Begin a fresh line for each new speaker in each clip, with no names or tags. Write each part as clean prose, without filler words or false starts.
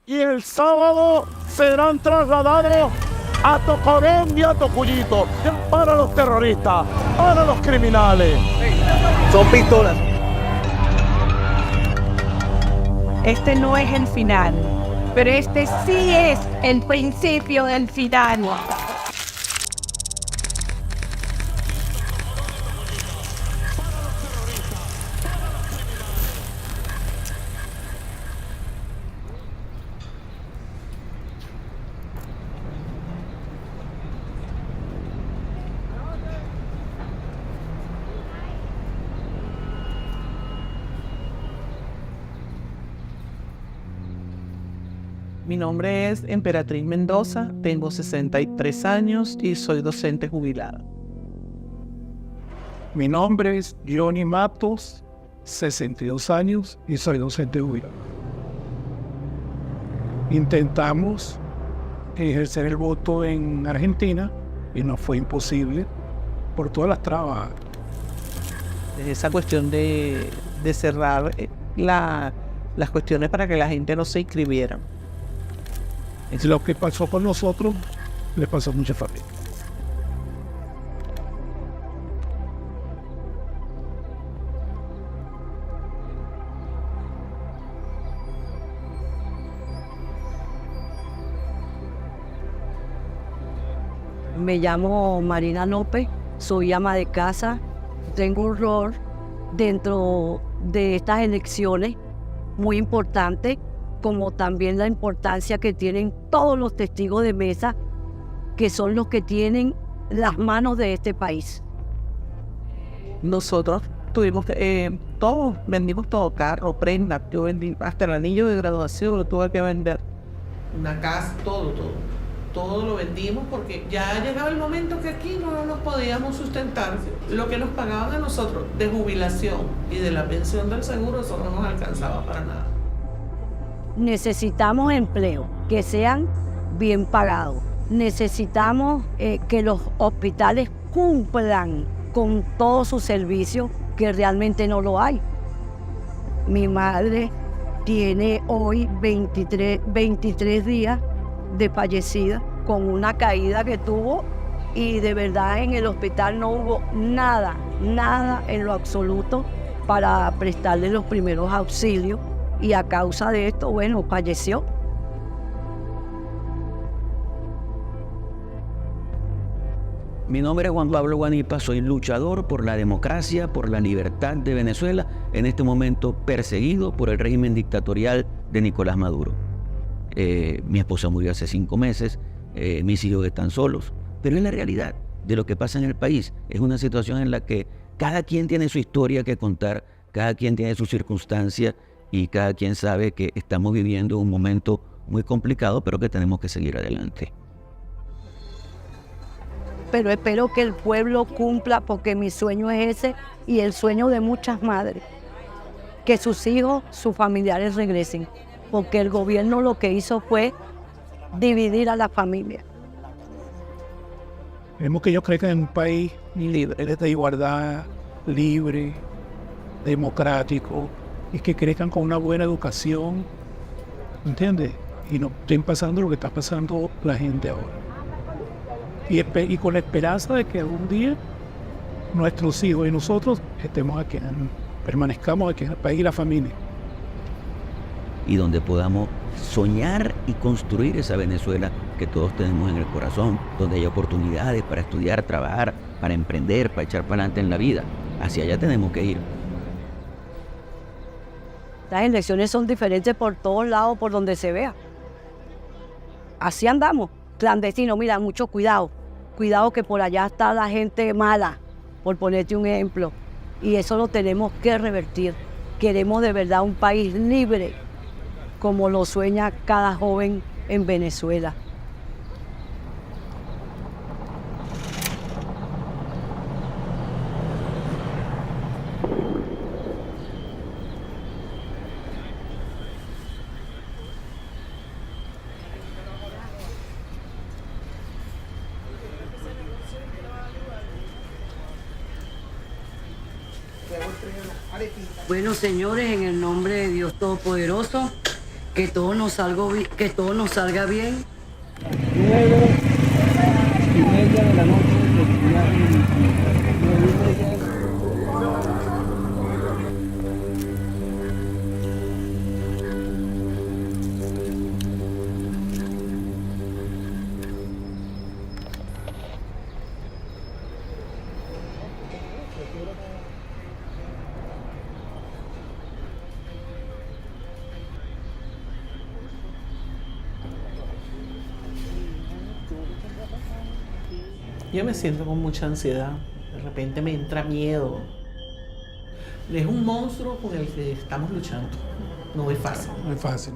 y el sábado serán trasladados a Tocorén y a Tocuyito para los terroristas, para los criminales.
Son pistolas.
Este no es el final, pero este sí es el principio del final.
Mi nombre es Emperatriz Mendoza, tengo 63 años y soy docente jubilada.
Mi nombre es Johnny Matos, 62 años y soy docente jubilado. Intentamos ejercer el voto en Argentina y nos fue imposible por todas las trabas.
Esa cuestión de cerrar las cuestiones para que la gente no se inscribiera.
Lo que pasó con nosotros le pasó a muchas familias.
Me llamo Marina López, soy ama de casa, tengo un rol dentro de estas elecciones muy importante, como también la importancia que tienen todos los testigos de mesa, que son los que tienen las manos de este país.
Nosotros tuvimos todos vendimos todo, carro, prenda, yo vendí hasta el anillo de graduación, lo tuve que vender. Una casa, todo lo vendimos porque ya llegaba el momento que aquí no nos podíamos sustentar. Lo que nos pagaban a nosotros de jubilación y de la pensión del seguro, eso no nos alcanzaba para nada.
Necesitamos empleo, que sean bien pagados. Necesitamos que los hospitales cumplan con todos sus servicios, que realmente no lo hay. Mi madre tiene hoy 23 días de fallecida con una caída que tuvo y de verdad en el hospital no hubo nada en lo absoluto para prestarle los primeros auxilios. Y a causa de esto, bueno, falleció.
Mi nombre es Juan Pablo Guanipa, soy luchador por la democracia, por la libertad de Venezuela, en este momento perseguido por el régimen dictatorial de Nicolás Maduro. Mi esposa murió hace 5 meses, mis hijos están solos, pero es la realidad de lo que pasa en el país. Es una situación en la que cada quien tiene su historia que contar, cada quien tiene su circunstancia, y cada quien sabe que estamos viviendo un momento muy complicado, pero que tenemos que seguir adelante.
Pero espero que el pueblo cumpla, porque mi sueño es ese y el sueño de muchas madres, que sus hijos, sus familiares regresen, porque el gobierno lo que hizo fue dividir a la familia.
Queremos que ellos crezcan en un país libre, de igualdad, libre, democrático, y que crezcan con una buena educación, ¿entiendes? Y no estén pasando lo que está pasando la gente ahora. Y con la esperanza de que algún día nuestros hijos y nosotros estemos aquí, permanezcamos aquí en el país y la familia.
Y donde podamos soñar y construir esa Venezuela que todos tenemos en el corazón, donde hay oportunidades para estudiar, trabajar, para emprender, para echar para adelante en la vida. Hacia allá tenemos que ir.
Las elecciones son diferentes por todos lados, por donde se vea. Así andamos, clandestinos. Mira, mucho cuidado. Cuidado que por allá está la gente mala, por ponerte un ejemplo. Y eso lo tenemos que revertir. Queremos de verdad un país libre, como lo sueña cada joven en Venezuela. Bueno, señores, en el nombre de Dios Todopoderoso, Que todo nos salga bien.
9:30 de la noche.
Yo me siento con mucha ansiedad. De repente me entra miedo. Es un monstruo con el que estamos luchando. No es fácil.
No es fácil.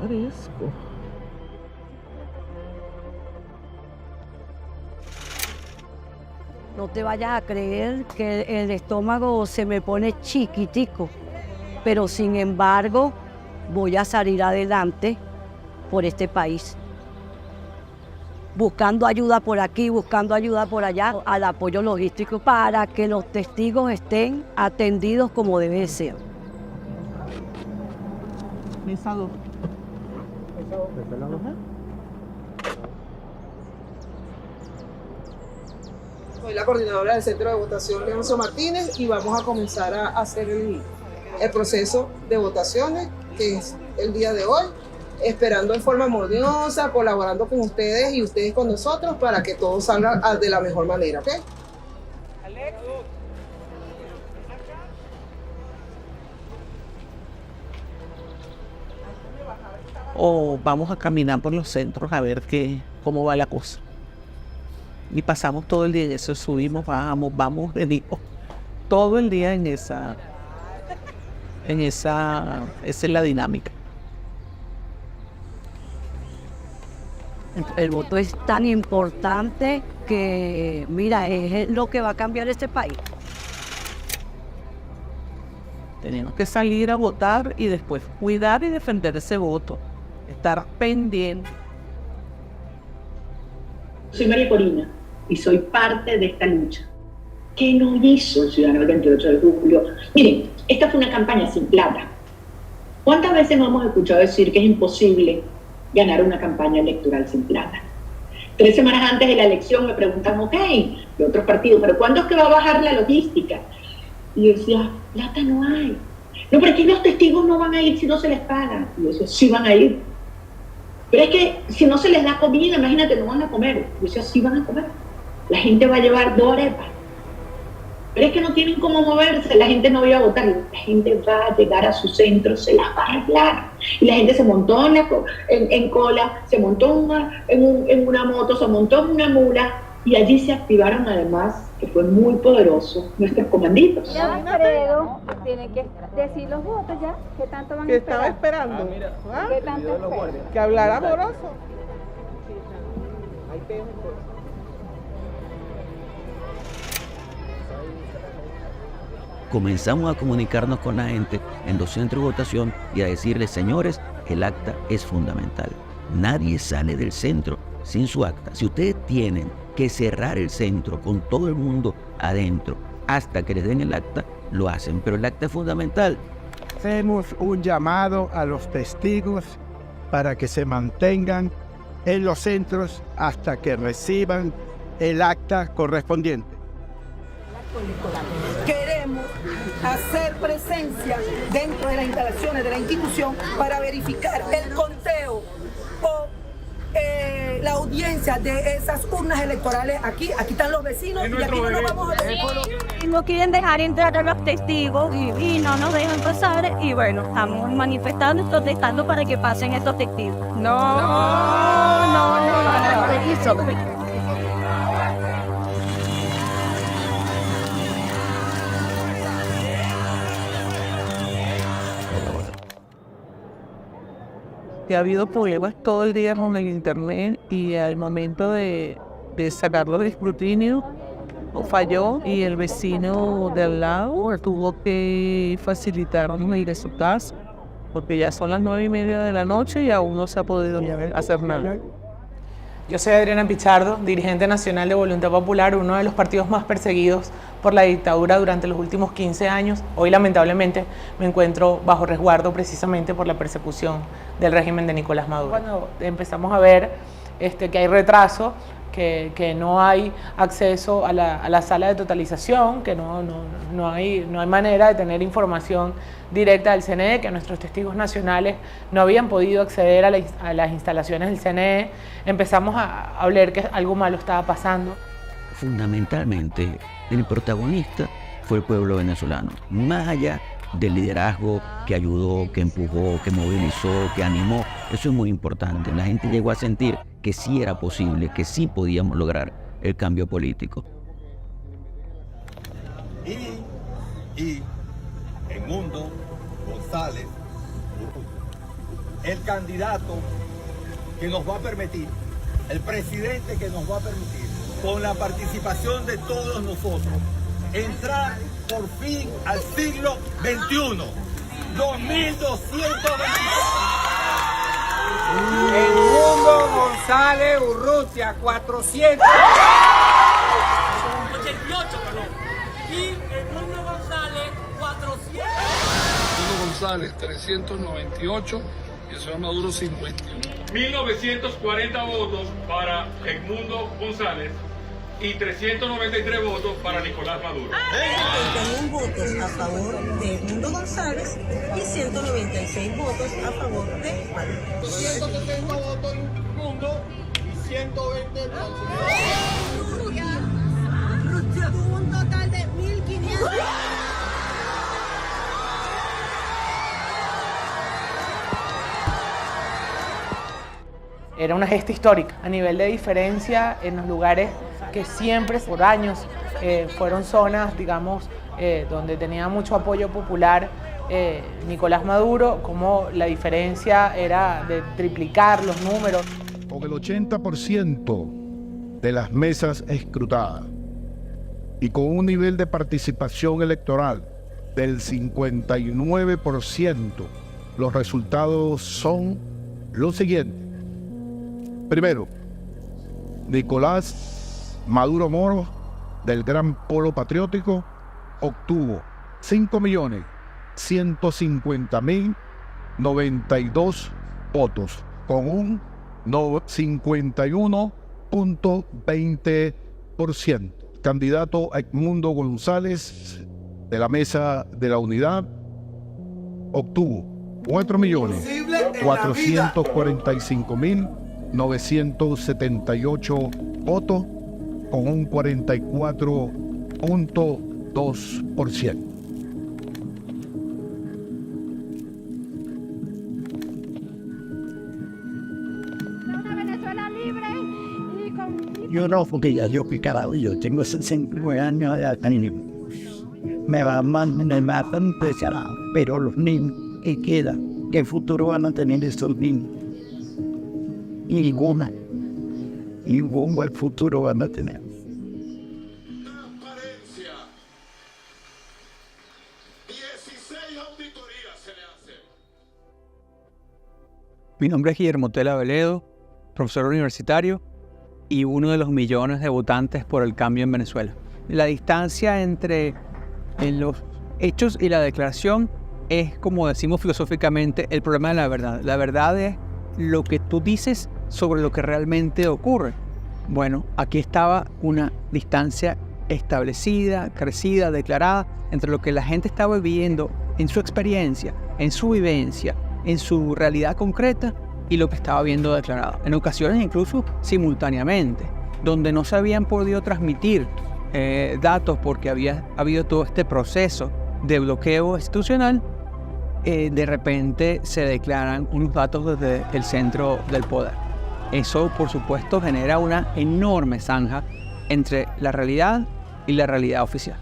Parezco.
No te vayas a creer que el estómago se me pone chiquitico, pero sin embargo voy a salir adelante por este país. Buscando ayuda por aquí, buscando ayuda por allá, al apoyo logístico para que los testigos estén atendidos como debe ser.
Mesa 2.
Soy la coordinadora del Centro de Votación Leoncio Martínez y vamos a comenzar a hacer el proceso de votaciones, que es el día de hoy, esperando en forma armoniosa, colaborando con ustedes y ustedes con nosotros para que todo salga de la mejor manera, ¿ok?
O vamos a caminar por los centros a ver cómo va la cosa. Y pasamos todo el día en eso, subimos, bajamos, vamos, venimos. Todo el día esa es la dinámica.
El voto es tan importante que, mira, es lo que va a cambiar este país.
Tenemos que salir a votar y después cuidar y defender ese voto. Estar pendiente.
Soy María Corina y soy parte de esta lucha. ¿Qué no hizo el ciudadano el 28 de julio? Miren, esta fue una campaña sin plata. ¿Cuántas veces nos hemos escuchado decir que es imposible ganar una campaña electoral sin plata? 3 semanas antes de la elección me preguntan, ok, de otros partidos, ¿pero cuándo es que va a bajar la logística? Y yo decía, plata no hay. No, pero es que los testigos no van a ir si no se les paga. Y yo decía, sí van a ir. Pero es que si no se les da comida, imagínate, no van a comer. Yo decía, sí van a comer. La gente va a llevar 2 arepas. Pero es que no tienen cómo moverse, la gente no va a votar. La gente va a llegar a su centro, se las va a arreglar. Y la gente se montó en cola, se montó en una moto, se montó en una mula. Y allí se activaron además, que fue muy poderoso, nuestros comanditos.
Ya Alfredo tiene que decir los votos ya, ¿qué tanto van a esperar?
Estaba esperando.
¿Qué tanto esperan?
Que hablara amoroso.
Comenzamos a comunicarnos con la gente en los centros de votación y a decirles, señores, el acta es fundamental. Nadie sale del centro sin su acta. Si ustedes tienen que cerrar el centro con todo el mundo adentro hasta que les den el acta, lo hacen, pero el acta es fundamental.
Hacemos un llamado a los testigos para que se mantengan en los centros hasta que reciban el acta correspondiente.
Queremos hacer presencia dentro de las instalaciones de la institución para verificar el conteo o la audiencia de esas urnas electorales aquí están los vecinos y aquí no nos vamos a ver.
No quieren dejar entrar a los testigos y no nos dejan pasar y bueno, estamos manifestando y protestando para que pasen estos testigos. No.
Que ha habido problemas todo el día con el internet y al momento de sacarlo del escrutinio falló y el vecino de al lado tuvo que facilitarnos ir a su casa, porque ya son las 9:30 de la noche y aún no se ha podido hacer nada.
Yo soy Adriana Pichardo, dirigente nacional de Voluntad Popular, uno de los partidos más perseguidos por la dictadura durante los últimos 15 años. Hoy, lamentablemente, me encuentro bajo resguardo precisamente por la persecución del régimen de Nicolás Maduro. Cuando empezamos a ver que hay retraso, que no hay acceso a la sala de totalización, que no hay manera de tener información directa del CNE, que nuestros testigos nacionales no habían podido acceder a las instalaciones del CNE, empezamos a ver que algo malo estaba pasando.
Fundamentalmente, el protagonista fue el pueblo venezolano, más allá del liderazgo que ayudó, que empujó, que movilizó, que animó. Eso es muy importante. La gente llegó a sentir que sí era posible, que sí podíamos lograr el cambio político.
Y Edmundo González, el candidato que nos va a permitir, el presidente que nos va a permitir, con la participación de todos nosotros, entrar por fin al siglo XXI, 2220.
Edmundo González Urrutia, 400.
88, perdón. Y Edmundo González, 400.
Edmundo González, 398. Y el señor Maduro, 51.
1940 votos para Edmundo González y 393 votos para Nicolás Maduro.
71 votos a favor de Edmundo González y 196 votos a favor de Maduro.
170 votos Edmundo y 120
Rutia tuvo un total de 1.500.
Era una gesta histórica a nivel de diferencia en los lugares que siempre por años fueron zonas, digamos, donde tenía mucho apoyo popular Nicolás Maduro, como la diferencia era de triplicar los números.
Con el 80% de las mesas escrutadas y con un nivel de participación electoral del 59%, los resultados son los siguientes. Primero, Nicolás Maduro Moro, del Gran Polo Patriótico, obtuvo 5.150.092 votos, con un 51.20%. Candidato Edmundo González, de la Mesa de la Unidad, obtuvo 4.445.978 votos, con un 44.2%.
Yo no, porque ya yo que carajo, yo tengo 69 años de edad, me matan impresionado, pero los niños que quedan, ¿qué futuro van a tener estos niños? Ningún buen futuro van a tener.
Transparencia. 16 auditorías se le hacen.
Mi nombre es Guillermo Tela Veledo, profesor universitario y uno de los millones de votantes por el cambio en Venezuela. La distancia entre los hechos y la declaración es, como decimos filosóficamente, el problema de la verdad. La verdad es lo que tú dices sobre lo que realmente ocurre. Bueno, aquí estaba una distancia establecida, crecida, declarada entre lo que la gente estaba viviendo en su experiencia, en su vivencia, en su realidad concreta y lo que estaba viendo declarado. En ocasiones incluso simultáneamente, donde no se habían podido transmitir datos porque había habido todo este proceso de bloqueo institucional. De repente se declaran unos datos desde el centro del poder. Eso, por supuesto, genera una enorme zanja entre la realidad y la realidad oficial.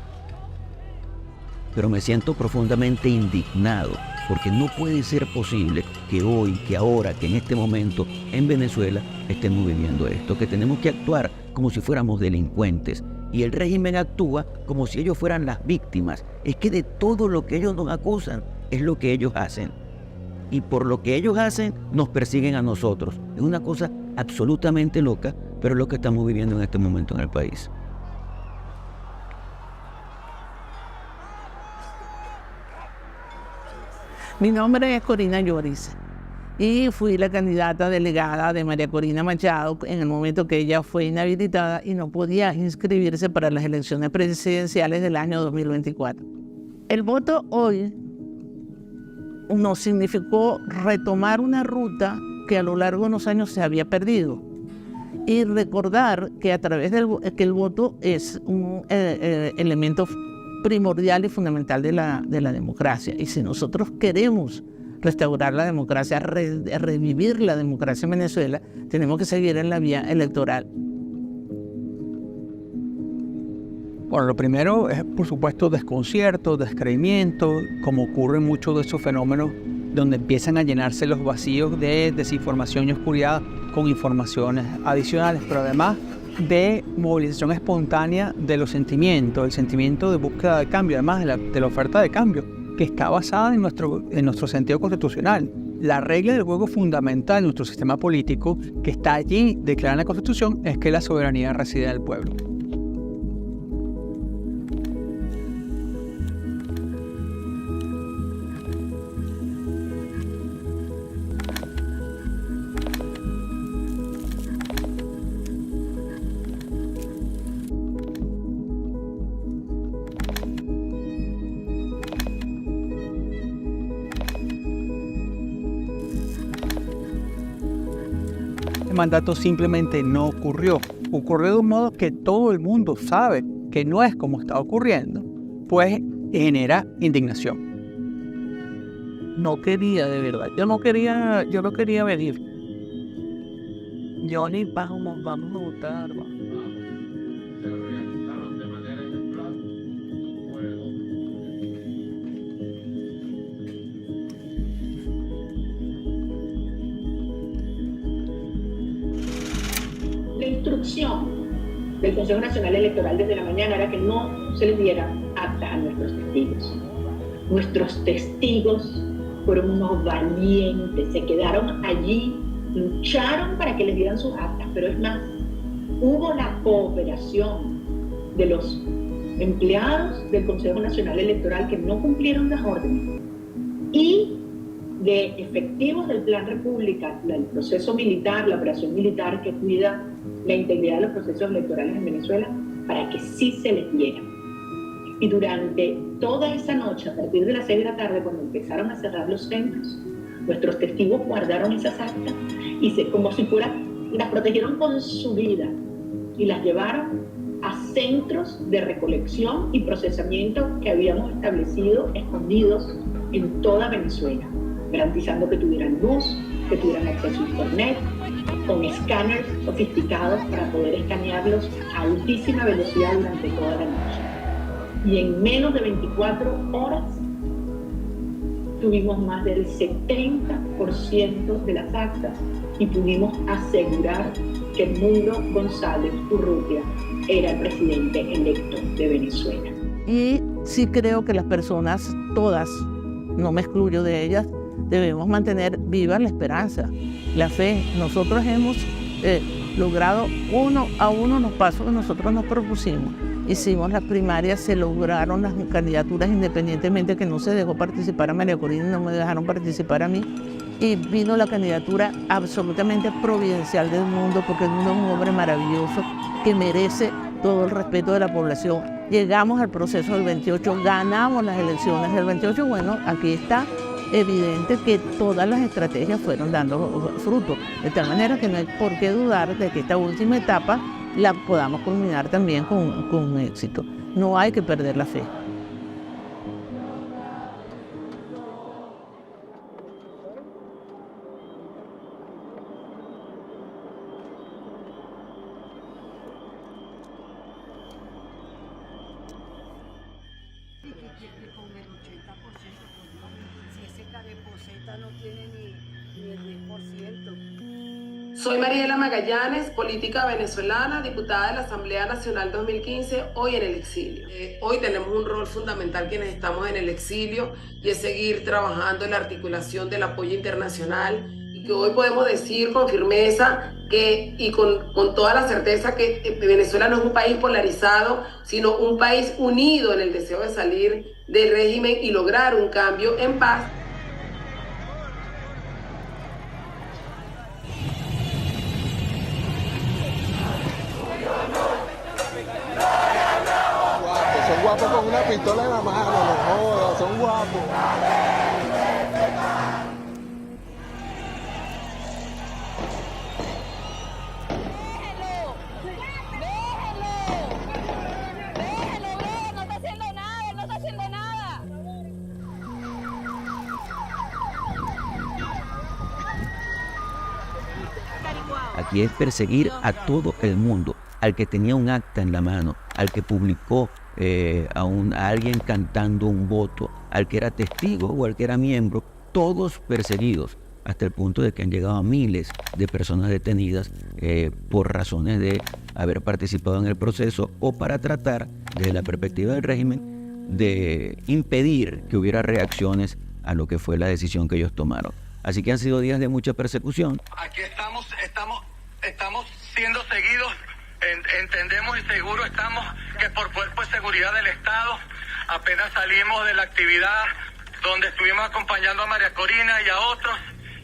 Pero me siento profundamente indignado, porque no puede ser posible que hoy, que ahora, que en este momento en Venezuela estemos viviendo esto, que tenemos que actuar como si fuéramos delincuentes, Y el régimen actúa como si ellos fueran las víctimas. Es que de todo lo que ellos nos acusan es lo que ellos hacen. Y por lo que ellos hacen, nos persiguen a nosotros. Es una cosa absolutamente loca, pero es lo que estamos viviendo en este momento en el país.
Mi nombre es Corina Lloris y fui la candidata delegada de María Corina Machado en el momento que ella fue inhabilitada y no podía inscribirse para las elecciones presidenciales del año 2024. El voto hoy nos significó retomar una ruta que a lo largo de unos años se había perdido y recordar que a través que el voto es un elemento primordial y fundamental de la democracia. Y si nosotros queremos restaurar la democracia, revivir la democracia en Venezuela, tenemos que seguir en la vía electoral.
Bueno, lo primero es, por supuesto, desconcierto, descreimiento, como ocurre en muchos de esos fenómenos donde empiezan a llenarse los vacíos de desinformación y oscuridad con informaciones adicionales, pero además de movilización espontánea de los sentimientos, el sentimiento de búsqueda de cambio, además de la oferta de cambio, que está basada en nuestro sentido constitucional. La regla del juego fundamental de nuestro sistema político, que está allí declarada en la Constitución, es que la soberanía reside en el pueblo. Mandato simplemente no ocurrió. Ocurrió de un modo que todo el mundo sabe que no es como está ocurriendo, pues genera indignación.
No quería, de verdad. Yo no quería venir. Yo ni vamos a votar.
La instrucción del Consejo Nacional Electoral desde la mañana era que no se les diera acta a nuestros testigos. Nuestros testigos fueron unos valientes, se quedaron allí, lucharon para que les dieran sus actas, pero es más, hubo la cooperación de los empleados del Consejo Nacional Electoral que no cumplieron las órdenes y de efectivos del Plan República, el proceso militar, la operación militar que cuida la integridad de los procesos electorales en Venezuela, para que sí se les diera. Y durante toda esa noche, a partir de las 6 de la tarde, cuando empezaron a cerrar los centros, nuestros testigos guardaron esas actas y como si fuera, las protegieron con su vida y las llevaron a centros de recolección y procesamiento que habíamos establecido escondidos en toda Venezuela, garantizando que tuvieran luz, que tuvieran acceso a internet, con escáneres sofisticados para poder escanearlos a altísima velocidad durante toda la noche. Y en menos de 24 horas tuvimos más del 70% de las actas y pudimos asegurar que Edmundo González Urrutia era el presidente electo de Venezuela.
Y sí creo que las personas, todas, no me excluyo de ellas, debemos mantener viva la esperanza, la fe. Nosotros hemos logrado uno a uno los pasos que nosotros nos propusimos. Hicimos las primarias, se lograron las candidaturas independientemente que no se dejó participar a María Corina y no me dejaron participar a mí. Y vino la candidatura absolutamente providencial del mundo, porque el mundo es un hombre maravilloso que merece todo el respeto de la población. Llegamos al proceso del 28, ganamos las elecciones del 28, bueno, aquí está evidente que todas las estrategias fueron dando fruto, de tal manera que no hay por qué dudar de que esta última etapa la podamos culminar también con éxito. No hay que perder la fe.
Soy Mariela Magallanes, política venezolana, diputada de la Asamblea Nacional 2015, hoy en el exilio. Hoy tenemos un rol fundamental quienes estamos en el exilio y es seguir trabajando en la articulación del apoyo internacional y que hoy podemos decir con firmeza y con toda la certeza que Venezuela no es un país polarizado, sino un país unido en el deseo de salir del régimen y lograr un cambio en paz.
Son guapos con una pistola en la mano, no jodas, son guapos.
Aquí es perseguir a todo el mundo, al que tenía un acta en la mano, al que publicó a alguien cantando un voto, al que era testigo o al que era miembro, todos perseguidos, hasta el punto de que han llegado a miles de personas detenidas por razones de haber participado en el proceso o para tratar, desde la perspectiva del régimen, de impedir que hubiera reacciones a lo que fue la decisión que ellos tomaron. Así que han sido días de mucha persecución.
Aquí estamos siendo seguidos. Entendemos y seguro estamos que por cuerpo de seguridad del Estado apenas salimos de la actividad donde estuvimos acompañando a María Corina y a otros.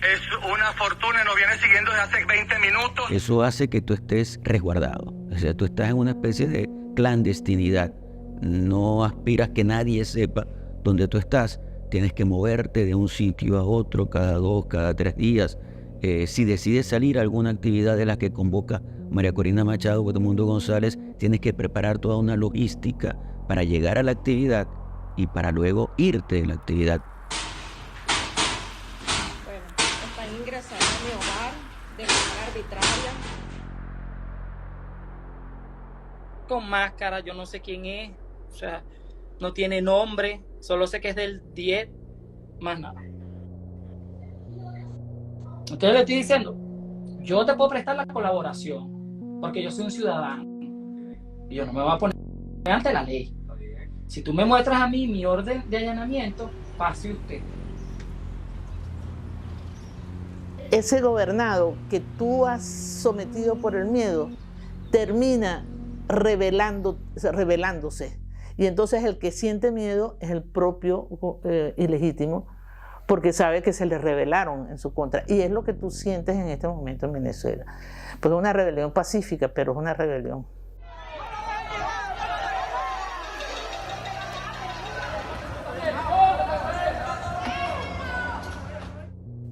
Es una fortuna, nos viene siguiendo desde hace 20 minutos.
Eso hace que tú estés resguardado. O sea, tú estás en una especie de clandestinidad. No aspiras que nadie sepa dónde tú estás. Tienes que moverte de un sitio a otro cada 2, cada 3 días. Si decides salir a alguna actividad de las que convoca María Corina Machado o Edmundo González, tienes que preparar toda una logística para llegar a la actividad y para luego irte de la actividad.
Bueno, están ingresando a mi hogar de manera arbitraria. Con máscara, yo no sé quién es, o sea, no tiene nombre, solo sé que es del 10, más nada. Entonces le estoy diciendo, yo te puedo prestar la colaboración, porque yo soy un ciudadano, y yo no me voy a poner ante la ley. Si tú me muestras a mí mi orden de allanamiento, pase usted.
Ese gobernado que tú has sometido por el miedo, termina rebelándose. Y entonces el que siente miedo es el propio ilegítimo, porque sabe que se le rebelaron en su contra. Y es lo que tú sientes en este momento en Venezuela. Pues es una rebelión pacífica, pero es una rebelión.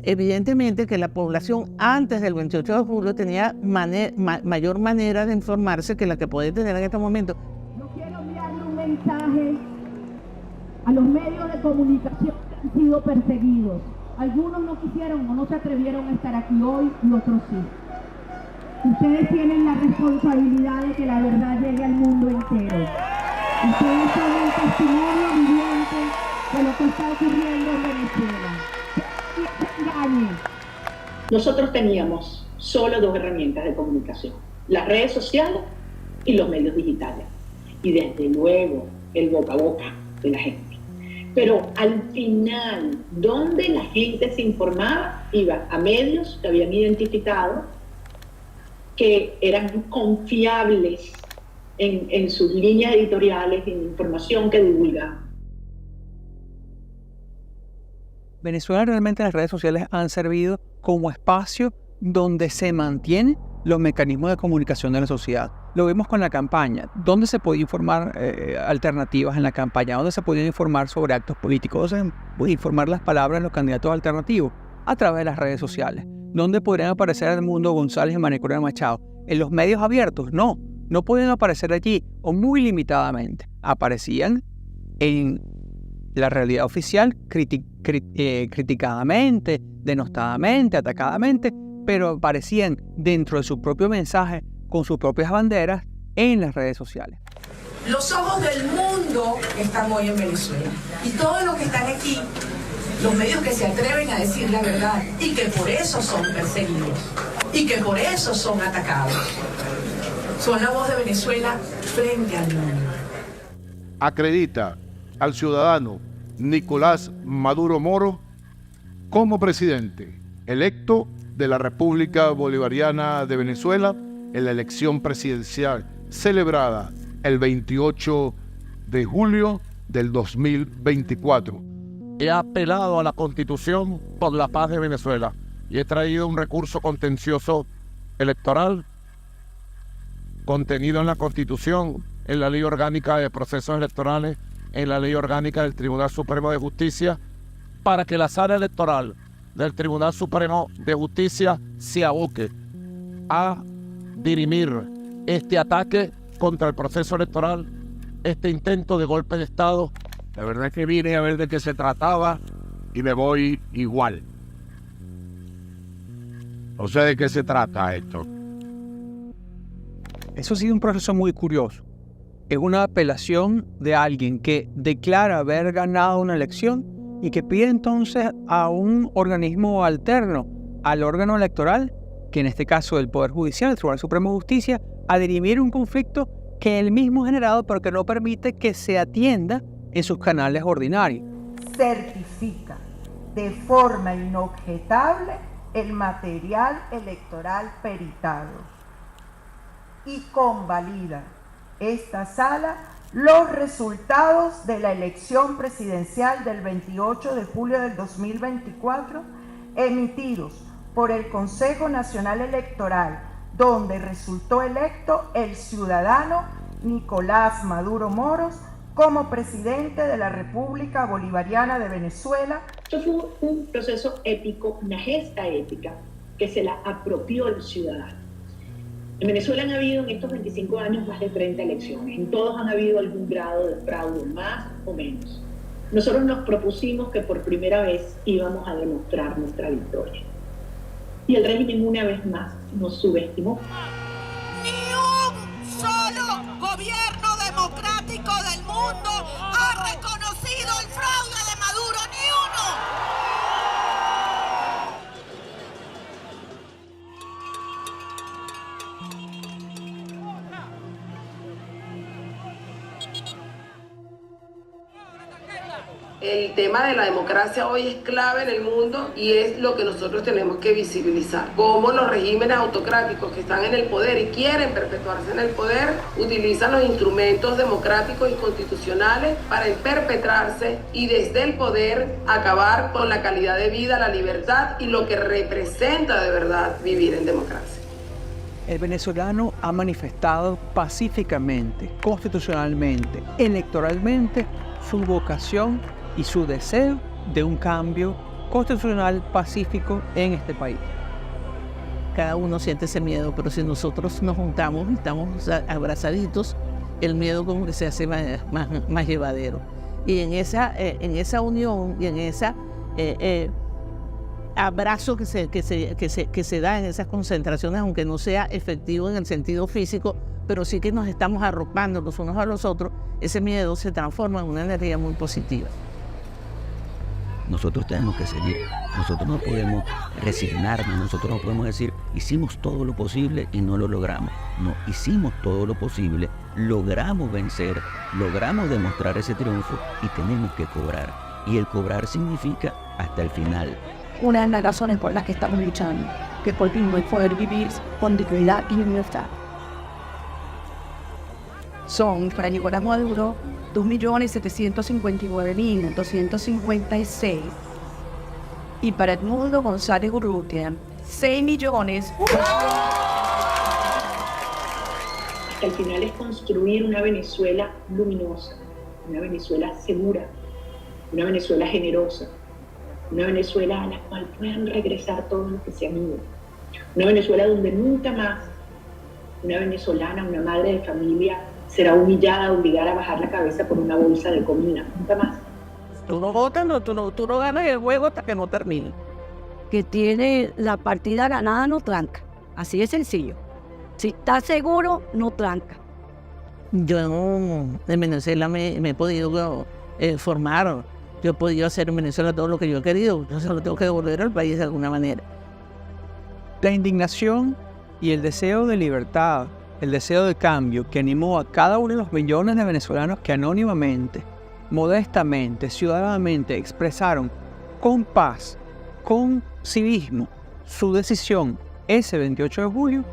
Evidentemente que la población antes del 28 de julio tenía mayor manera de informarse que la que puede tener en este momento.
Yo quiero enviarle un mensaje a los medios de comunicación que han sido perseguidos. Algunos no quisieron o no se atrevieron a estar aquí hoy y otros sí. Ustedes tienen la responsabilidad de que la verdad llegue al mundo entero. Ustedes son el testimonio viviente de lo que está ocurriendo en Venezuela.
Nosotros teníamos solo 2 herramientas de comunicación, las redes sociales y los medios digitales. Y desde luego el boca a boca de la gente. Pero al final, donde la gente se informaba, iba a medios que habían identificado que eran confiables en sus líneas editoriales y en información que divulgaban.
Venezuela realmente las redes sociales han servido como espacio donde se mantienen los mecanismos de comunicación de la sociedad. Lo vimos con la campaña, donde se podía informar alternativas en la campaña, donde se podían informar sobre actos políticos, donde se podían informar las palabras de los candidatos alternativos a través de las redes sociales, donde podrían aparecer Edmundo González y María Corina Machado. En los medios abiertos, no podían aparecer allí o muy limitadamente. Aparecían en la realidad oficial criticadamente, denostadamente, atacadamente, pero aparecían dentro de su propio mensaje, con sus propias banderas, en las redes sociales.
Los ojos del mundo están hoy en Venezuela. Y todos los que están aquí, los medios que se atreven a decir la verdad y que por eso son perseguidos. y que por eso son atacados. Son la voz de Venezuela frente al mundo.
Acredita al ciudadano Nicolás Maduro Moro como presidente electo de la República Bolivariana de Venezuela en la elección presidencial celebrada el 28 de julio del 2024. He apelado a la Constitución por la paz de Venezuela y he traído un recurso contencioso electoral contenido en la Constitución, en la Ley Orgánica de Procesos Electorales, en la Ley Orgánica del Tribunal Supremo de Justicia, para que la sala electoral del Tribunal Supremo de Justicia se aboque a dirimir este ataque contra el proceso electoral, este intento de golpe de Estado. La verdad es que vine a ver de qué se trataba y me voy igual. No sé de qué se trata esto.
Eso ha sido un proceso muy curioso. Es una apelación de alguien que declara haber ganado una elección y que pide entonces a un organismo alterno, al órgano electoral, que en este caso el Poder Judicial, el Tribunal Supremo de Justicia, a dirimir un conflicto que él mismo ha generado pero que no permite que se atienda en sus canales ordinarios.
Certifica de forma inobjetable el material electoral peritado y convalida esta sala los resultados de la elección presidencial del 28 de julio del 2024 emitidos por el Consejo Nacional Electoral, donde resultó electo el ciudadano Nicolás Maduro Moros como presidente de la República Bolivariana de Venezuela.
Esto fue un proceso ético, una gesta ética que se la apropió el ciudadano. En Venezuela han habido en estos 25 años más de 30 elecciones. En todos han habido algún grado de fraude, más o menos. Nosotros nos propusimos que por primera vez íbamos a demostrar nuestra victoria. Y el régimen una vez más nos subestimó.
Ni un solo gobierno democrático del mundo ha reconocido el fraude de Maduro, ni uno.
El tema de la democracia hoy es clave en el mundo y es lo que nosotros tenemos que visibilizar. Cómo los regímenes autocráticos que están en el poder y quieren perpetuarse en el poder utilizan los instrumentos democráticos y constitucionales para perpetrarse y desde el poder acabar con la calidad de vida, la libertad y lo que representa de verdad vivir en democracia.
El venezolano ha manifestado pacíficamente, constitucionalmente, electoralmente su vocación y su deseo de un cambio constitucional pacífico en este país.
Cada uno siente ese miedo, pero si nosotros nos juntamos y estamos abrazaditos, el miedo como que se hace más llevadero. Y en esa unión y en ese abrazo que se da en esas concentraciones, aunque no sea efectivo en el sentido físico, pero sí que nos estamos arropando los unos a los otros, ese miedo se transforma en una energía muy positiva.
Nosotros tenemos que seguir, nosotros no podemos resignarnos, nosotros no podemos decir, hicimos todo lo posible y no lo logramos. No, hicimos todo lo posible, logramos vencer, logramos demostrar ese triunfo y tenemos que cobrar. Y el cobrar significa hasta el final.
Una de las razones por las que estamos luchando, que por fin voy a poder vivir con dignidad y libertad. Son, para Nicolás Maduro, 2.759.256. Y para Edmundo González Urrutia, 6 millones.
Hasta el final es construir una Venezuela luminosa, una Venezuela segura, una Venezuela generosa, una Venezuela a la cual puedan regresar todos los que se han ido, una Venezuela donde nunca más una venezolana, una madre de familia, será humillada, obligada a bajar la cabeza por una bolsa de comida. Nunca más.
Tú no votas, tú no ganas el juego hasta que no termine.
Que tiene la partida ganada no tranca. Así de sencillo. Si está seguro, no tranca.
Yo en Venezuela me he podido formar. Yo he podido hacer en Venezuela todo lo que yo he querido. Yo solo tengo que devolver al país de alguna manera.
La indignación y el deseo de libertad, el deseo de cambio que animó a cada uno de los millones de venezolanos que anónimamente, modestamente, ciudadanamente expresaron con paz, con civismo, su decisión ese 28 de julio,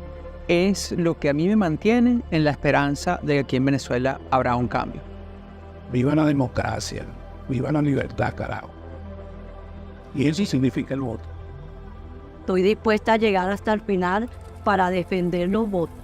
es lo que a mí me mantiene en la esperanza de que aquí en Venezuela habrá un cambio.
Viva la democracia, viva la libertad, carajo. Y eso significa el voto.
Estoy dispuesta a llegar hasta el final para defender los votos.